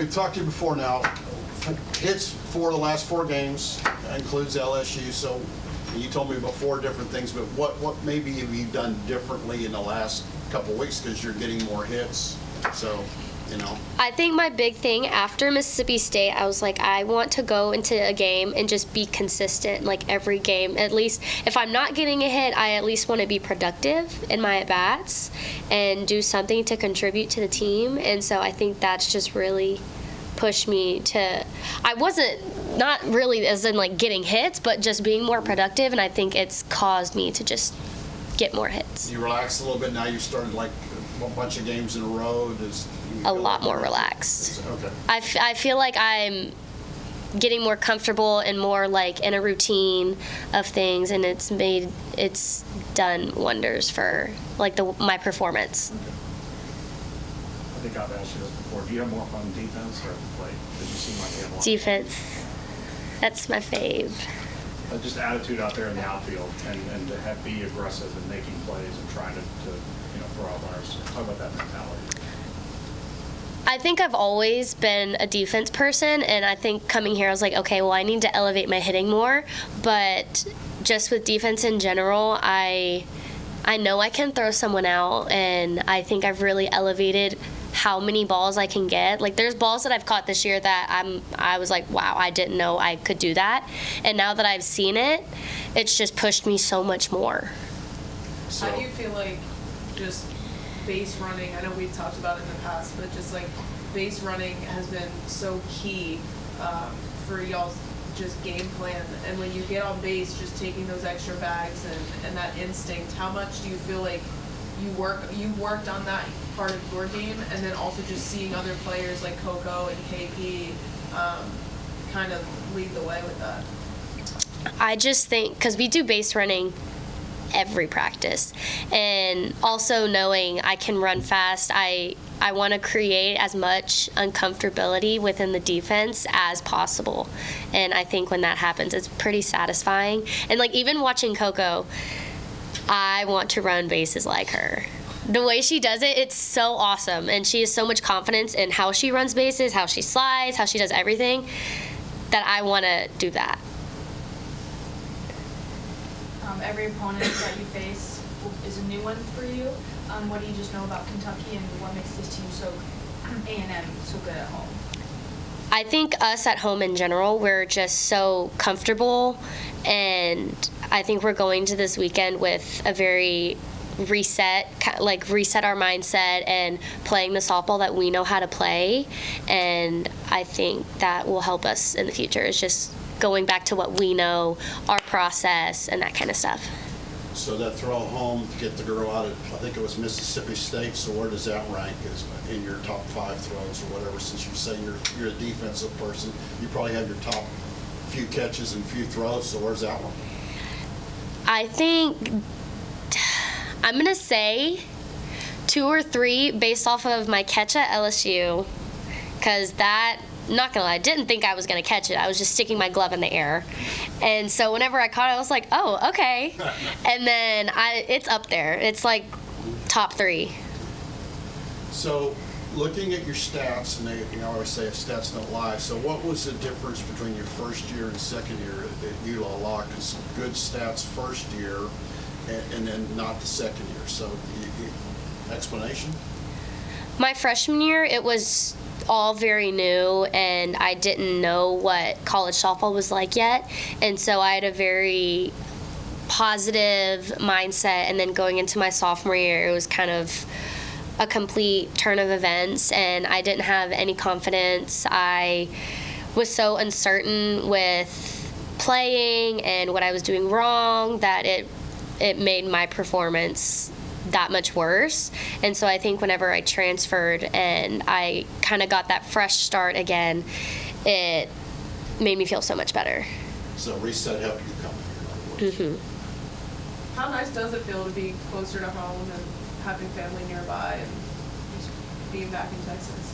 we've talked to you before now. Hits for the last 4 games, includes LSU. So you told me about 4 different things, but what maybe have you done differently in the last couple of weeks because you're getting more hits? So, you know. I think my big thing after Mississippi State, I was like, I want to go into a game and just be consistent, like every game. At least if I'm not getting a hit, I at least want to be productive in my at-bats and do something to contribute to the team. And so I think that's just really pushed me to, I wasn't, not really as in like getting hits, but just being more productive. And I think it's caused me to just get more hits. You relaxed a little bit now. You started like a bunch of games in a row. A lot more relaxed. Okay. I feel like I'm getting more comfortable and more like in a routine of things, and it's done wonders for like my performance. Okay. I think I've asked you this before. Do you have more fun defense or play? Did you seem like you have more Defense. That's my fave. Just attitude out there in the outfield and to be aggressive and making plays and trying to throw out runners. Talk about that mentality. I think I've always been a defense person, and I think coming here I was like, okay, well, I need to elevate my hitting more. But just with defense in general, I know I can throw someone out, and I think I've really elevated how many balls I can get. Like, there's balls that I've caught this year that I was like, wow, I didn't know I could do that. And now that I've seen it, it's just pushed me so much more. So, how do you feel like just base running, I know we've talked about it in the past, but just like base running has been so key for y'all's just game plan, and when you get on base, just taking those extra bags and that instinct, how much do you feel like you worked on that part of your game, and then also just seeing other players like Coco and KP kind of lead the way with that? I just think, because we do base running every practice, and also knowing I can run fast, I want to create as much uncomfortability within the defense as possible. And I think when that happens, it's pretty satisfying. And like even watching Coco, I want to run bases like her. The way she does it, it's so awesome, and she has so much confidence in how she runs bases, how she slides, how she does everything, that I want to do that. Every opponent that you face is a new one for you. What do you just know about Kentucky, and what makes this team so A&M so good at home? I think us at home in general, we're just so comfortable, and I think we're going to this weekend with a very reset our mindset and playing the softball that we know how to play, and I think that will help us in the future. It's just going back to what we know, our process, and that kind of stuff. So that throw home to get the girl out of, I think it was Mississippi State, so where does that rank as in your top 5 throws or whatever? Since you say you're a defensive person, you probably have your top few catches and few throws, so where's that one? I think I'm going to say 2 or 3 based off of my catch at LSU, because that, not gonna lie, I didn't think I was gonna catch it. I was just sticking my glove in the air, and so whenever I caught it, I was like, oh, okay. And then it's up there. It's like top 3. So looking at your stats, and I always say stats don't lie, so what was the difference between your first year and second year at ULA? Because good stats first year and then not the second year. So explanation? My freshman year, it was all very new, and I didn't know what college softball was like yet, and so I had a very positive mindset, and then going into my sophomore year, it was kind of a complete turn of events, and I didn't have any confidence. I was so uncertain with playing and what I was doing wrong that it made my performance that much worse. And so I think whenever I transferred and I kind of got that fresh start again, it made me feel so much better. So reset helped you come here. Mm-hmm. How nice does it feel to be closer to home and having family nearby and just being back in Texas?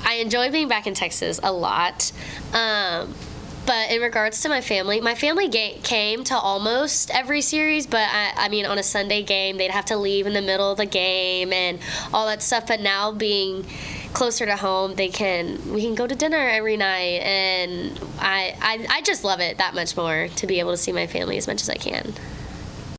I enjoy being back in Texas a lot. But in regards to my family came to almost every series, but I mean, on a Sunday game, they'd have to leave in the middle of the game and all that stuff. But now being closer to home, we can go to dinner every night, and I just love it that much more to be able to see my family as much as I can.